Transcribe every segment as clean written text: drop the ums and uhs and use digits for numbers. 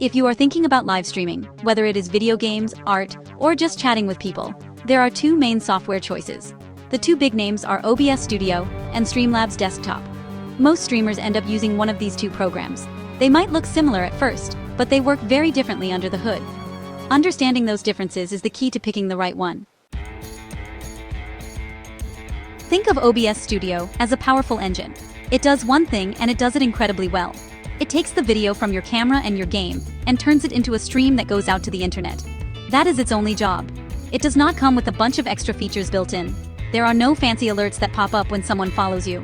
If you are thinking about live streaming, whether it is video games, art, or just chatting with people, there are two main software choices. The two big names are OBS Studio and Streamlabs Desktop. Most streamers end up using one of these two programs. They might look similar at first, but they work very differently under the hood. Understanding those differences is the key to picking the right one. Think of OBS Studio as a powerful engine. It does one thing and it does it incredibly well. It takes the video from your camera and your game and turns it into a stream that goes out to the internet. That is its only job. It does not come with a bunch of extra features built in. There are no fancy alerts that pop up when someone follows you.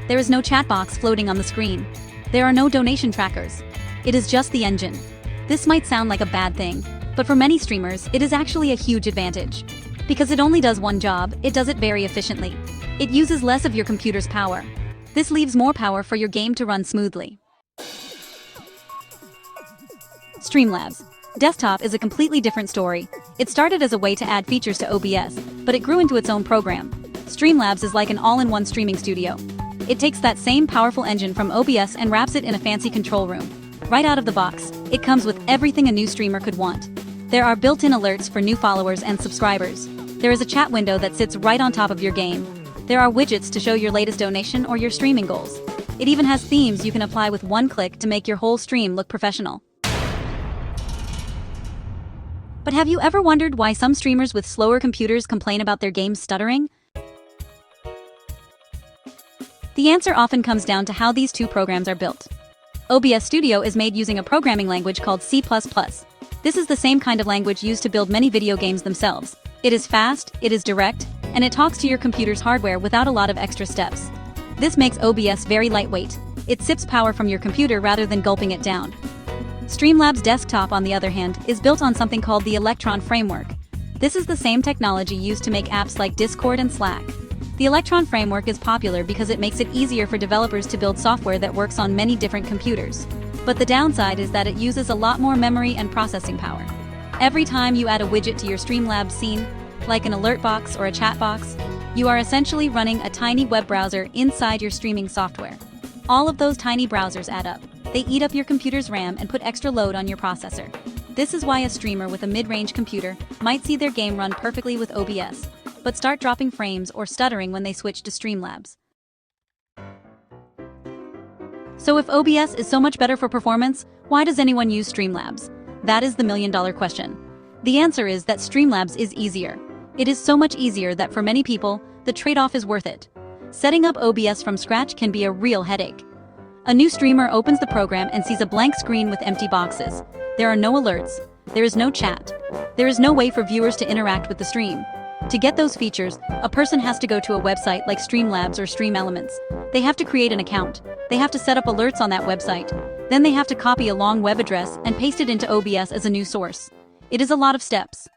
There is no chat box floating on the screen. There are no donation trackers. It is just the engine. This might sound like a bad thing, but for many streamers, it is actually a huge advantage. Because it only does one job, it does it very efficiently. It uses less of your computer's power. This leaves more power for your game to run smoothly. Streamlabs Desktop is a completely different story. It started as a way to add features to OBS, but it grew into its own program. Streamlabs is like an all-in-one streaming studio. It takes that same powerful engine from OBS and wraps it in a fancy control room. Right out of the box, it comes with everything a new streamer could want. There are built-in alerts for new followers and subscribers. There is a chat window that sits right on top of your game. There are widgets to show your latest donation or your streaming goals. It even has themes you can apply with one click to make your whole stream look professional. But have you ever wondered why some streamers with slower computers complain about their games stuttering? The answer often comes down to how these two programs are built. OBS Studio is made using a programming language called C++. This is the same kind of language used to build many video games themselves. It is fast, it is direct, and it talks to your computer's hardware without a lot of extra steps. This makes OBS very lightweight. It sips power from your computer rather than gulping it down. Streamlabs Desktop, on the other hand, is built on something called the Electron framework. This is the same technology used to make apps like Discord and Slack. The Electron framework is popular because it makes it easier for developers to build software that works on many different computers. But the downside is that it uses a lot more memory and processing power. Every time you add a widget to your Streamlabs scene, like an alert box or a chat box, you are essentially running a tiny web browser inside your streaming software. All of those tiny browsers add up. They eat up your computer's RAM and put extra load on your processor. This is why a streamer with a mid-range computer might see their game run perfectly with OBS, but start dropping frames or stuttering when they switch to Streamlabs. So if OBS is so much better for performance, why does anyone use Streamlabs? That is the million-dollar question. The answer is that Streamlabs is easier. It is so much easier that for many people, the trade-off is worth it. Setting up OBS from scratch can be a real headache. A new streamer opens the program and sees a blank screen with empty boxes. There are no alerts. There is no chat. There is no way for viewers to interact with the stream. To get those features, a person has to go to a website like Streamlabs or Stream Elements. They have to create an account. They have to set up alerts on that website. Then they have to copy a long web address and paste it into OBS as a new source. It is a lot of steps.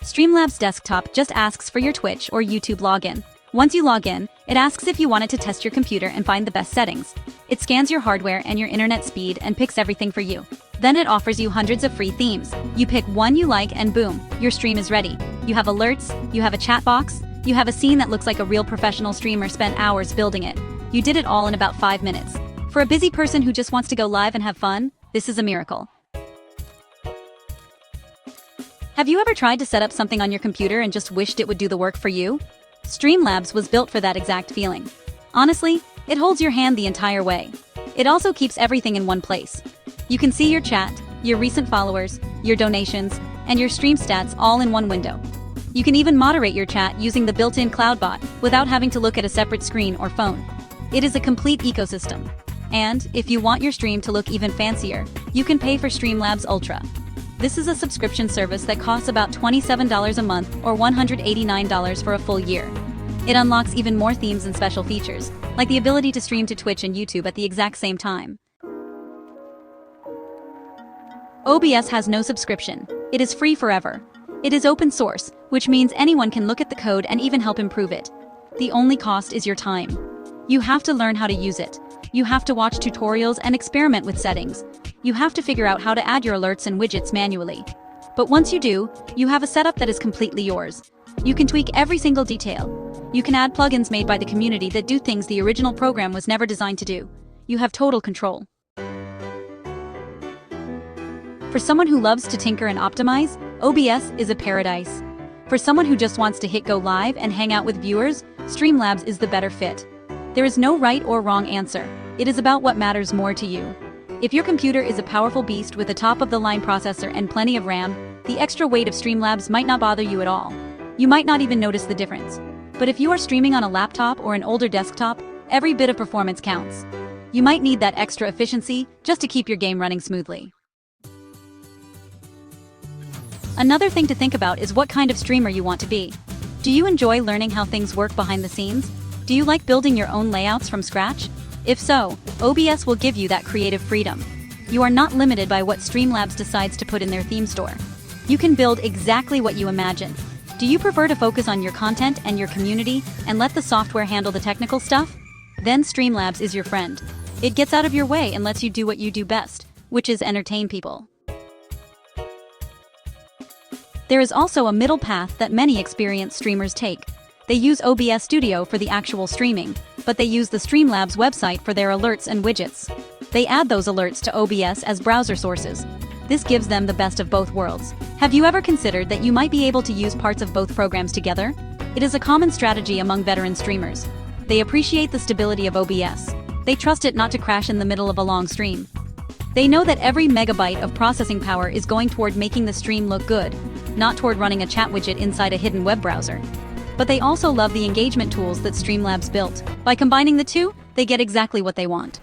Streamlabs Desktop just asks for your Twitch or YouTube login. Once you log in, it asks if you want it to test your computer and find the best settings. It scans your hardware and your internet speed and picks everything for you. Then it offers you hundreds of free themes. You pick one you like and boom, your stream is ready. You have alerts, you have a chat box, you have a scene that looks like a real professional streamer spent hours building it. You did it all in about 5 minutes. For a busy person who just wants to go live and have fun, this is a miracle. Have you ever tried to set up something on your computer and just wished it would do the work for you? Streamlabs was built for that exact feeling. Honestly, it holds your hand the entire way. It also keeps everything in one place. You can see your chat, your recent followers, your donations, and your stream stats all in one window. You can even moderate your chat using the built-in cloud bot without having to look at a separate screen or phone. It is a complete ecosystem. And if you want your stream to look even fancier, you can pay for Streamlabs Ultra. This is a subscription service that costs about $27 a month or $189 for a full year. It unlocks even more themes and special features, like the ability to stream to Twitch and YouTube at the exact same time. OBS has no subscription. It is free forever. It is open source, which means anyone can look at the code and even help improve it. The only cost is your time. You have to learn how to use it. You have to watch tutorials and experiment with settings. You have to figure out how to add your alerts and widgets manually. But once you do, you have a setup that is completely yours. You can tweak every single detail. You can add plugins made by the community that do things the original program was never designed to do. You have total control. For someone who loves to tinker and optimize, OBS is a paradise. For someone who just wants to hit go live and hang out with viewers, Streamlabs is the better fit. There is no right or wrong answer. It is about what matters more to you. If your computer is a powerful beast with a top-of-the-line processor and plenty of RAM, the extra weight of Streamlabs might not bother you at all. You might not even notice the difference. But if you are streaming on a laptop or an older desktop, every bit of performance counts. You might need that extra efficiency just to keep your game running smoothly. Another thing to think about is what kind of streamer you want to be. Do you enjoy learning how things work behind the scenes? Do you like building your own layouts from scratch? If so, OBS will give you that creative freedom. You are not limited by what Streamlabs decides to put in their theme store. You can build exactly what you imagine. Do you prefer to focus on your content and your community and let the software handle the technical stuff? Then Streamlabs is your friend. It gets out of your way and lets you do what you do best, which is entertain people. There is also a middle path that many experienced streamers take. They use OBS Studio for the actual streaming, but they use the Streamlabs website for their alerts and widgets. They add those alerts to OBS as browser sources. This gives them the best of both worlds. Have you ever considered that you might be able to use parts of both programs together? It is a common strategy among veteran streamers. They appreciate the stability of OBS. They trust it not to crash in the middle of a long stream. They know that every megabyte of processing power is going toward making the stream look good, not toward running a chat widget inside a hidden web browser. But they also love the engagement tools that Streamlabs built. By combining the two, they get exactly what they want.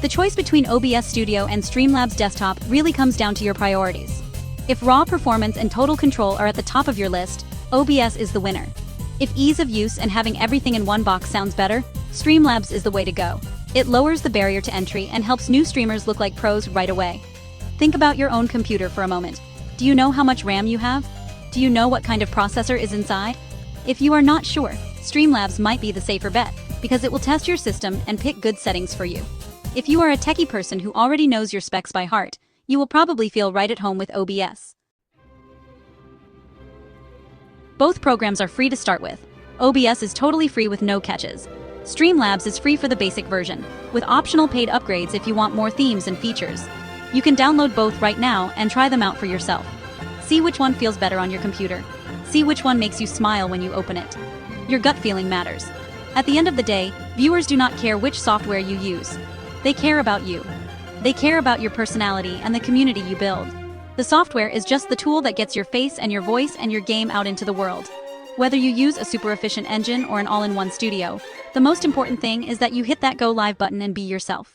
The choice between OBS Studio and Streamlabs Desktop really comes down to your priorities. If raw performance and total control are at the top of your list, OBS is the winner. If ease of use and having everything in one box sounds better, Streamlabs is the way to go. It lowers the barrier to entry and helps new streamers look like pros right away. Think about your own computer for a moment. Do you know how much RAM you have? Do you know what kind of processor is inside? If you are not sure, Streamlabs might be the safer bet, because it will test your system and pick good settings for you. If you are a techie person who already knows your specs by heart, you will probably feel right at home with OBS. Both programs are free to start with. OBS is totally free with no catches. Streamlabs is free for the basic version, with optional paid upgrades if you want more themes and features. You can download both right now and try them out for yourself. See which one feels better on your computer. See which one makes you smile when you open it. Your gut feeling matters. At the end of the day, viewers do not care which software you use. They care about you. They care about your personality and the community you build. The software is just the tool that gets your face and your voice and your game out into the world. Whether you use a super efficient engine or an all-in-one studio, the most important thing is that you hit that go live button and be yourself.